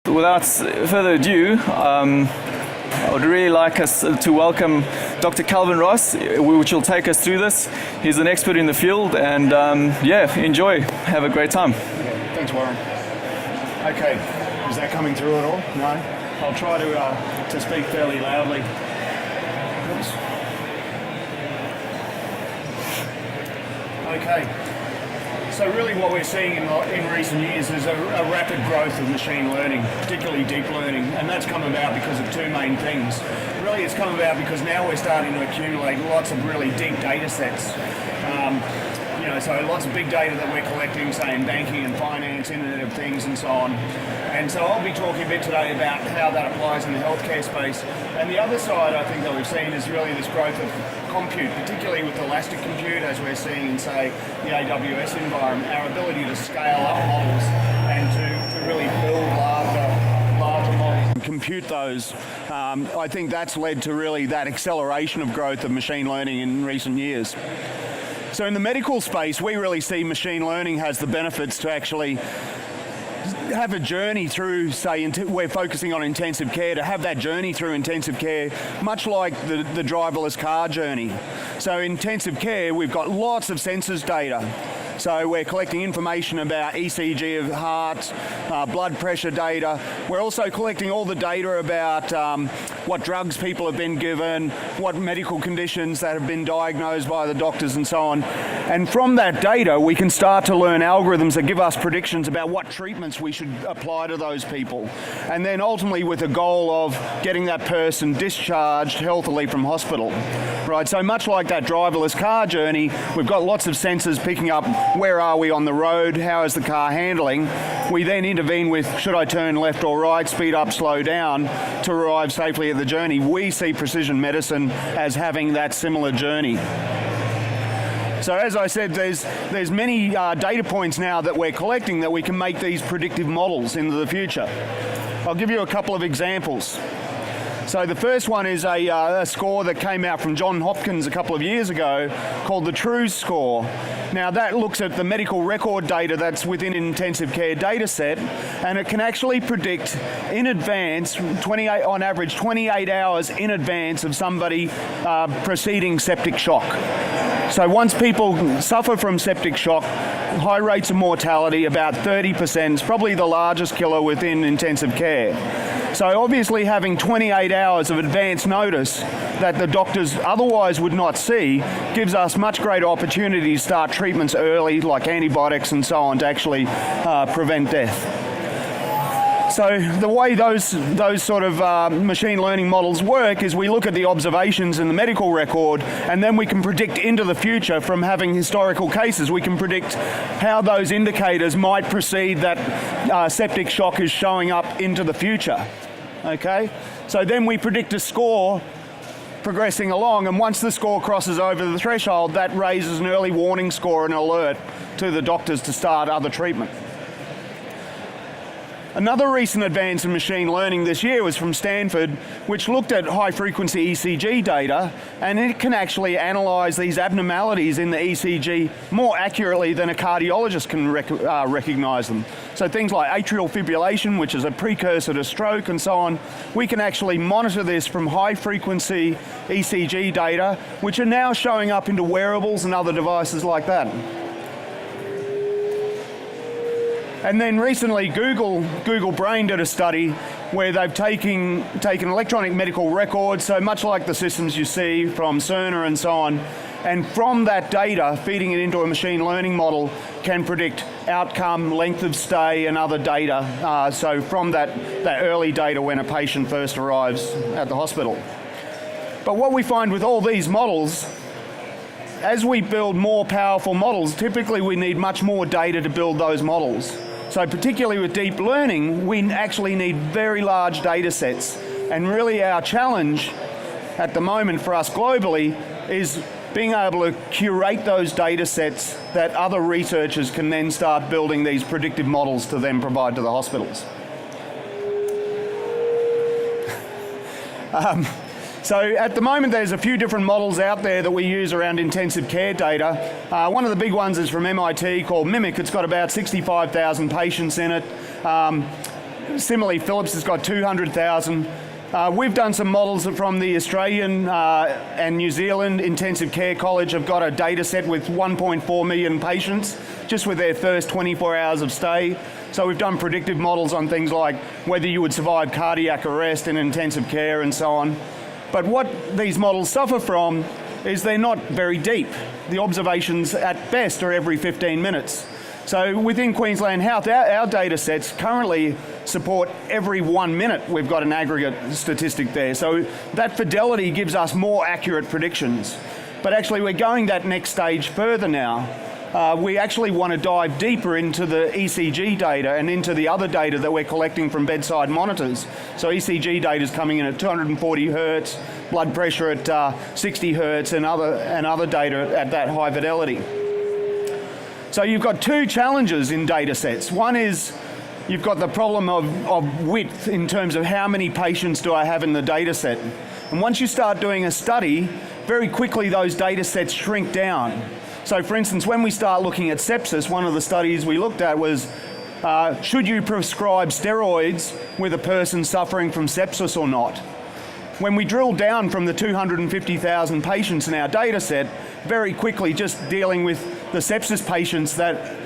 Without further ado, I would really like us to welcome Dr. Kelvin Ross, which will take us through this. He's an expert in the field, and enjoy. Have a great time. Yeah, thanks, Warren. Okay, is that coming through at all? No? I'll try to speak fairly loudly. Oops. Okay. So really what we're seeing in recent years is a rapid growth of machine learning, particularly deep learning, and that's come about because of two main things. Really it's come about because now we're starting to accumulate lots of really deep data sets. So lots of big data that we're collecting, say in banking and finance, Internet of Things and so on. And so I'll be talking a bit today about how that applies in the healthcare space. And the other side I think that we've seen is really this growth of compute, particularly with elastic compute, as we're seeing in, say, the AWS environment, our ability to scale up models and to really build larger models and compute those. I think that's led to really that acceleration of growth of machine learning in recent years. So in the medical space, we really see machine learning has the benefits to actually have a journey through, say, we're focusing on intensive care, to have that journey through intensive care, much like the driverless car journey. So in intensive care, we've got lots of sensors data. So we're collecting information about ECG of heart, blood pressure data. We're also collecting all the data about what drugs people have been given, what medical conditions that have been diagnosed by the doctors and so on. And from that data, we can start to learn algorithms that give us predictions about what treatments we should apply to those people. And then ultimately with the goal of getting that person discharged healthily from hospital. Right, so much like that driverless car journey, we've got lots of sensors picking up where are we on the road, how is the car handling. We then intervene with should I turn left or right, speed up, slow down to arrive safely at the journey. We see precision medicine as having that similar journey. So as I said, there's many data points now that we're collecting that we can make these predictive models into the future. I'll give you a couple of examples. So the first one is a score that came out from Johns Hopkins a couple of years ago called the TRUES score. Now that looks at the medical record data that's within an intensive care data set, and it can actually predict in advance, on average 28 hours in advance of somebody preceding septic shock. So once people suffer from septic shock, high rates of mortality, about 30%, is probably the largest killer within intensive care. So obviously having 28 hours of advance notice that the doctors otherwise would not see gives us much greater opportunity to start treatments early, like antibiotics and so on, to actually prevent death. So the way those sort of machine learning models work is we look at the observations in the medical record, and then we can predict into the future from having historical cases. We can predict how those indicators might precede that septic shock is showing up into the future. Okay? So then we predict a score progressing along, and once the score crosses over the threshold, that raises an early warning score and alert to the doctors to start other treatment. Another recent advance in machine learning this year was from Stanford, which looked at high-frequency ECG data, and it can actually analyse these abnormalities in the ECG more accurately than a cardiologist can recognise them. So things like atrial fibrillation, which is a precursor to stroke and so on, we can actually monitor this from high-frequency ECG data, which are now showing up into wearables and other devices like that. And then recently, Google Brain did a study where they've taken electronic medical records, so much like the systems you see from Cerner and so on, and from that data, feeding it into a machine learning model can predict outcome, length of stay, and other data. So from that early data when a patient first arrives at the hospital. But what we find with all these models, as we build more powerful models, typically we need much more data to build those models. So particularly with deep learning, we actually need very large data sets. And really our challenge at the moment for us globally is being able to curate those data sets that other researchers can then start building these predictive models to then provide to the hospitals. So at the moment there's a few different models out there that we use around intensive care data. One of the big ones is from MIT called Mimic. It's got about 65,000 patients in it. Similarly, Philips has got 200,000. We've done some models from the Australian and New Zealand Intensive Care College have got a data set with 1.4 million patients just with their first 24 hours of stay. So we've done predictive models on things like whether you would survive cardiac arrest in intensive care and so on. But what these models suffer from is they're not very deep. The observations at best are every 15 minutes. So within Queensland Health, our data sets currently support every 1 minute we've got an aggregate statistic there. So that fidelity gives us more accurate predictions. But actually we're going that next stage further now. We actually want to dive deeper into the ECG data and into the other data that we're collecting from bedside monitors. So ECG data is coming in at 240 hertz, blood pressure at 60 hertz, and other data at that high fidelity. So you've got two challenges in data sets. One is you've got the problem of width in terms of how many patients do I have in the data set. And once you start doing a study, very quickly those data sets shrink down. So for instance, when we start looking at sepsis, one of the studies we looked at was should you prescribe steroids with a person suffering from sepsis or not? When we drill down from the 250,000 patients in our data set, very quickly just dealing with the sepsis patients that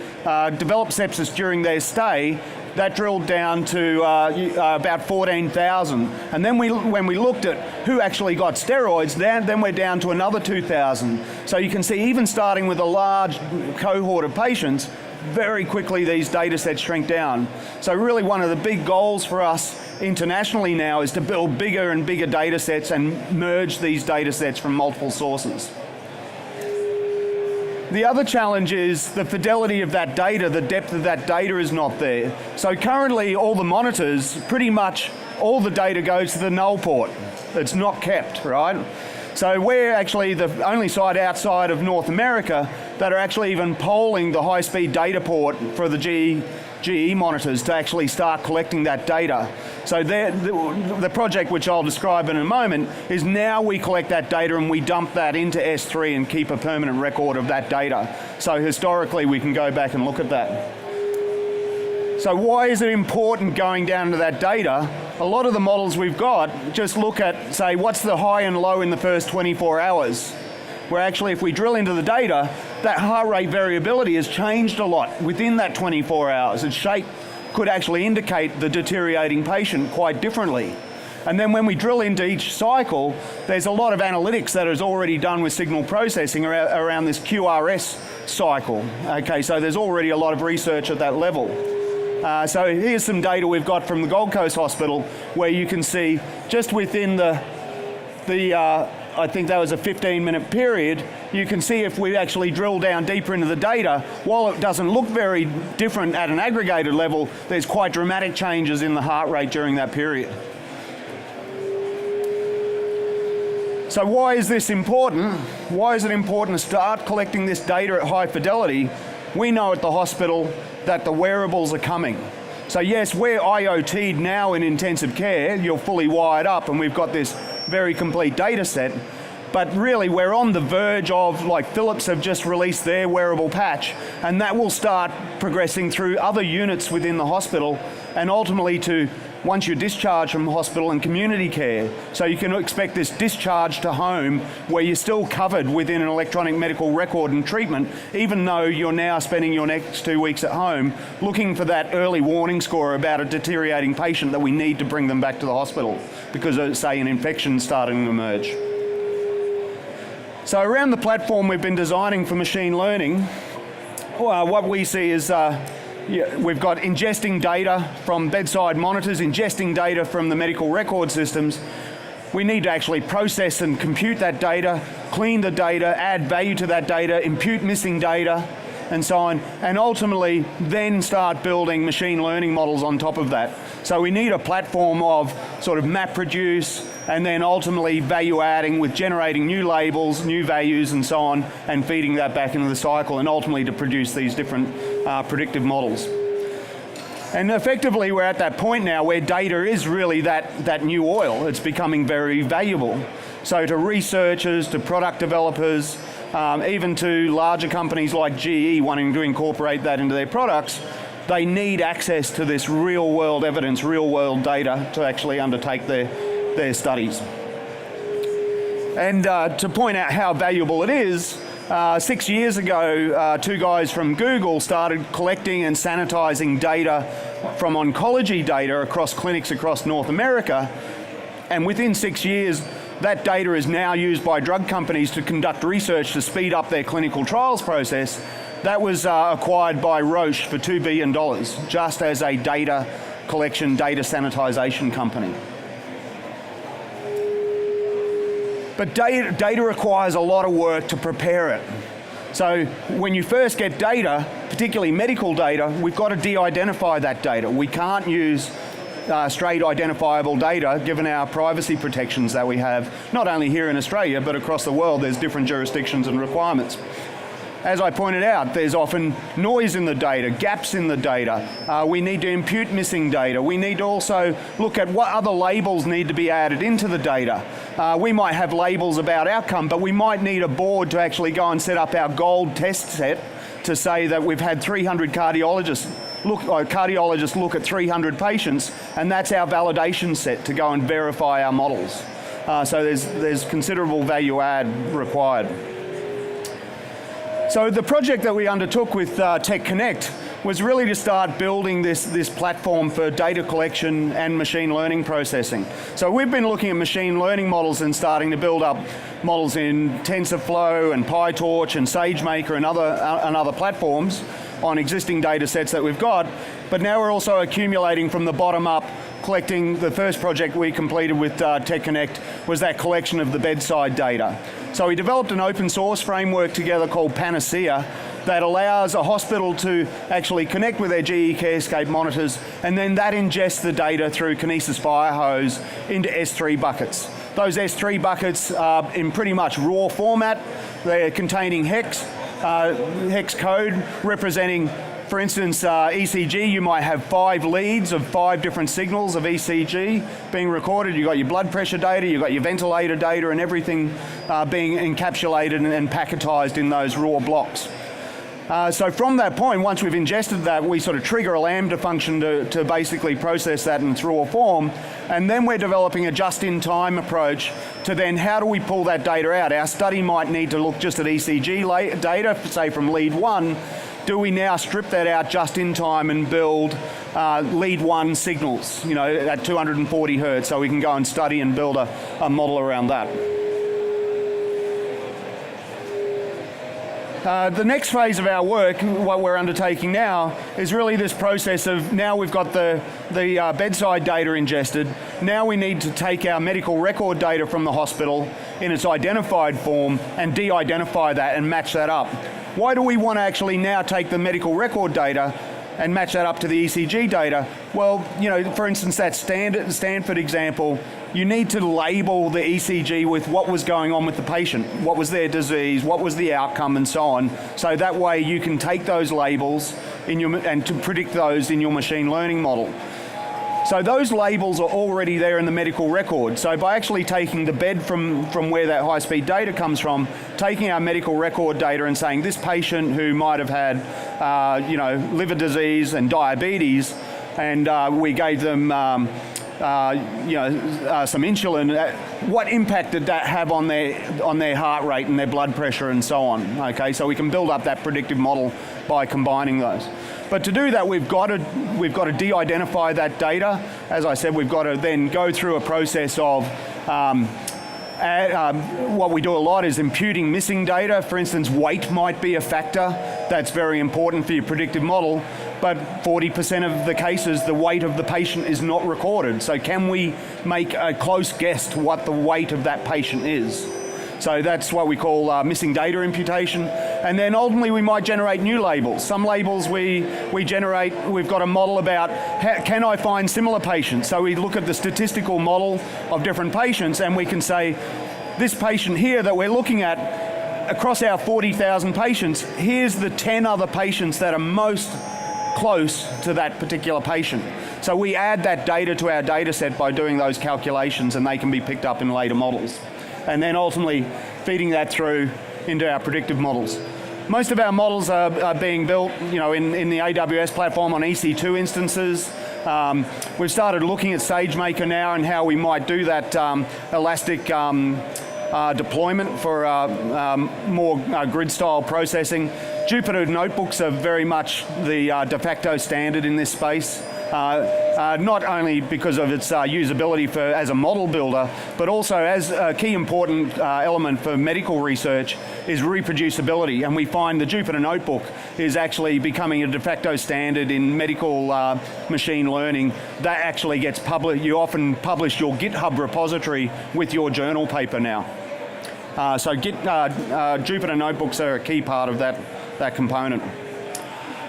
developed sepsis during their stay, that drilled down to about 14,000. And then when we looked at who actually got steroids, then we're down to another 2,000. So you can see even starting with a large cohort of patients, very quickly these data sets shrink down. So really one of the big goals for us internationally now is to build bigger and bigger data sets and merge these data sets from multiple sources. The other challenge is the fidelity of that data, the depth of that data is not there. So currently all the monitors, pretty much all the data goes to the null port. It's not kept, right? So we're actually the only site outside of North America that are actually even polling the high-speed data port for the GE monitors to actually start collecting that data. So the project, which I'll describe in a moment, is now we collect that data and we dump that into S3 and keep a permanent record of that data. So historically we can go back and look at that. So why is it important going down to that data? A lot of the models we've got just look at, say, what's the high and low in the first 24 hours? Where actually if we drill into the data, that heart rate variability has changed a lot within that 24 hours. Its shape could actually indicate the deteriorating patient quite differently. And then when we drill into each cycle, there's a lot of analytics that is already done with signal processing around this QRS cycle. Okay, so there's already a lot of research at that level. So here's some data we've got from the Gold Coast Hospital where you can see just within the I think that was a 15-minute period, you can see if we actually drill down deeper into the data, while it doesn't look very different at an aggregated level, there's quite dramatic changes in the heart rate during that period. So why is this important? Why is it important to start collecting this data at high fidelity? We know at the hospital that the wearables are coming. So yes, we're IoT'd now in intensive care, you're fully wired up and we've got this very complete data set, but really we're on the verge of, like Philips have just released their wearable patch, and that will start progressing through other units within the hospital and ultimately to once you're discharged from hospital and community care. So you can expect this discharge to home where you're still covered within an electronic medical record and treatment, even though you're now spending your next 2 weeks at home looking for that early warning score about a deteriorating patient that we need to bring them back to the hospital because of, say, an infection starting to emerge. So around the platform we've been designing for machine learning, what we see is we've got ingesting data from bedside monitors, ingesting data from the medical record systems. We need to actually process and compute that data, clean the data, add value to that data, impute missing data, and so on, and ultimately then start building machine learning models on top of that. So we need a platform of sort of map produce, and then ultimately value adding with generating new labels, new values, and so on, and feeding that back into the cycle, and ultimately to produce these different predictive models. And effectively we're at that point now where data is really that new oil. It's becoming very valuable. So to researchers, to product developers, even to larger companies like GE wanting to incorporate that into their products, they need access to this real-world evidence, real-world data to actually undertake their studies. And to point out how valuable it is, 6 years ago, two guys from Google started collecting and sanitizing data from oncology data across clinics across North America, and within 6 years, that data is now used by drug companies to conduct research to speed up their clinical trials process. That was acquired by Roche for $2 billion, just as a data collection, data sanitization company. But data requires a lot of work to prepare it. So when you first get data, particularly medical data, we've got to de-identify that data. We can't use straight identifiable data given our privacy protections that we have, not only here in Australia, but across the world. There's different jurisdictions and requirements. As I pointed out, there's often noise in the data, gaps in the data. We need to impute missing data. We need to also look at what other labels need to be added into the data. We might have labels about outcome, but we might need a board to actually go and set up our gold test set to say that we've had 300 cardiologists look at 300 patients, and that's our validation set to go and verify our models. So there's considerable value add required. So the project that we undertook with TechConnect was really to start building this platform for data collection and machine learning processing. So we've been looking at machine learning models and starting to build up models in TensorFlow and PyTorch and SageMaker and other platforms on existing data sets that we've got, but now we're also accumulating from the bottom up, collecting. The first project we completed with TechConnect was that collection of the bedside data. So we developed an open source framework together called Panacea that allows a hospital to actually connect with their GE CareScape monitors, and then that ingests the data through Kinesis Firehose into S3 buckets. Those S3 buckets are in pretty much raw format. They're containing hex code representing, for instance, ECG. You might have 5 leads of 5 different signals of ECG being recorded. You've got your blood pressure data, you've got your ventilator data, and everything being encapsulated and packetized in those raw blocks. So from that point, once we've ingested that, we sort of trigger a Lambda function to basically process that in its raw form, and then we're developing a just-in-time approach to then how do we pull that data out. Our study might need to look just at ECG data, say from lead 1. Do we now strip that out just in time and build lead 1 signals, at 240 hertz, so we can go and study and build a model around that. The next phase of our work, what we're undertaking now, is really this process of now we've got the bedside data ingested. Now we need to take our medical record data from the hospital in its identified form and de-identify that and match that up. Why do we want to actually now take the medical record data and match that up to the ECG data? Well, for instance, that Stanford example, you need to label the ECG with what was going on with the patient, what was their disease, what was the outcome, and so on. So that way you can take those labels and to predict those in your machine learning model. So those labels are already there in the medical record. So by actually taking the bed from where that high-speed data comes from, taking our medical record data and saying this patient who might have had, liver disease and diabetes, and we gave them, some insulin. What impact did that have on their heart rate and their blood pressure and so on? Okay, so we can build up that predictive model by combining those. But to do that, we've got to de-identify that data. As I said, we've got to then go through a process of what we do a lot is imputing missing data. For instance, weight might be a factor that's very important for your predictive model, but 40% of the cases, the weight of the patient is not recorded. So can we make a close guess to what the weight of that patient is? So that's what we call missing data imputation. And then ultimately we might generate new labels. Some labels we generate, we've got a model about can I find similar patients? So we look at the statistical model of different patients and we can say, this patient here that we're looking at, across our 40,000 patients, here's the 10 other patients that are most close to that particular patient. So we add that data to our data set by doing those calculations, and they can be picked up in later models. And then ultimately feeding that through into our predictive models. Most of our models are being built, in the AWS platform on EC2 instances. We've started looking at SageMaker now and how we might do that elastic deployment for more grid-style processing. Jupyter notebooks are very much the de facto standard in this space. Not only because of its usability as a model builder, but also as a key important element for medical research is reproducibility. And we find the Jupyter Notebook is actually becoming a de facto standard in medical machine learning. That actually gets published. You often publish your GitHub repository with your journal paper now. So Jupyter Notebooks are a key part of that component.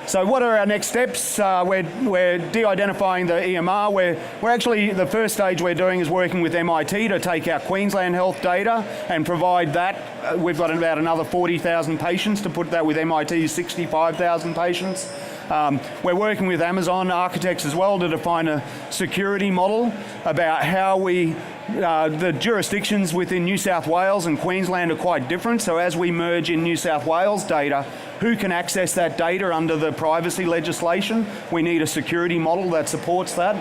So what are our next steps? We're de-identifying the EMR. We're actually, the first stage we're doing is working with MIT to take our Queensland Health data and provide that. We've got about another 40,000 patients to put that with MIT's 65,000 patients. We're working with Amazon architects as well to define a security model about how the jurisdictions within New South Wales and Queensland are quite different. So as we merge in New South Wales data, who can access that data under the privacy legislation? We need a security model that supports that.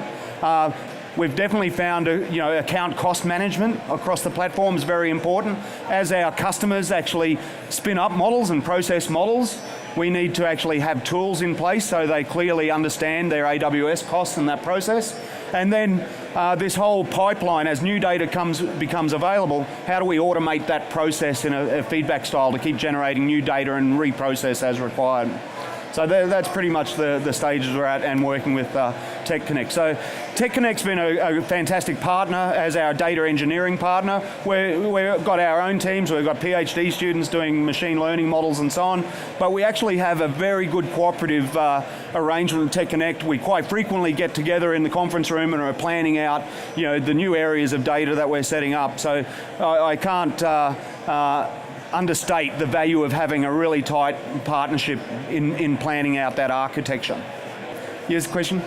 We've definitely found account cost management across the platform is very important. As our customers actually spin up models and process models, we need to actually have tools in place so they clearly understand their AWS costs in that process. And then this whole pipeline, as new data becomes available, how do we automate that process in a feedback style to keep generating new data and reprocess as required? So that's pretty much the stages we're at and working with TechConnect. So TechConnect's been a fantastic partner as our data engineering partner. We've got our own teams, we've got PhD students doing machine learning models and so on, but we actually have a very good cooperative arrangement with TechConnect. We quite frequently get together in the conference room and are planning out the new areas of data that we're setting up. So I can't understate the value of having a really tight partnership in planning out that architecture. Yes, question?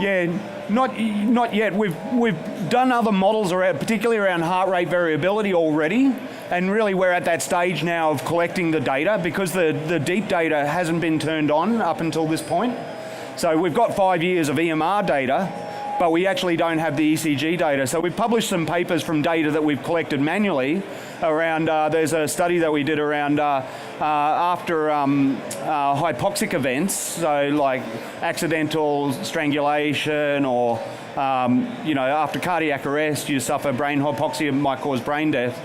Yeah, not yet. We've done other models particularly around heart rate variability already. And really we're at that stage now of collecting the data because the deep data hasn't been turned on up until this point. So we've got 5 years of EMR data, but we actually don't have the ECG data. So we've published some papers from data that we've collected manually around, there's a study that we did around after hypoxic events, so like accidental strangulation or after cardiac arrest you suffer brain hypoxia, might cause brain death.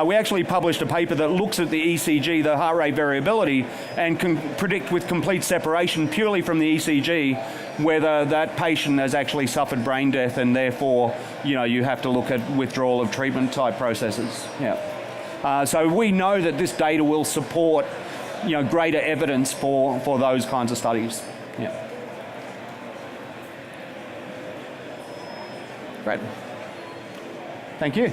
We actually published a paper that looks at the ECG, the heart rate variability, and can predict with complete separation purely from the ECG whether that patient has actually suffered brain death and therefore you have to look at withdrawal of treatment type processes. Yeah. So we know that this data will support greater evidence for those kinds of studies. Yeah. Great. Thank you.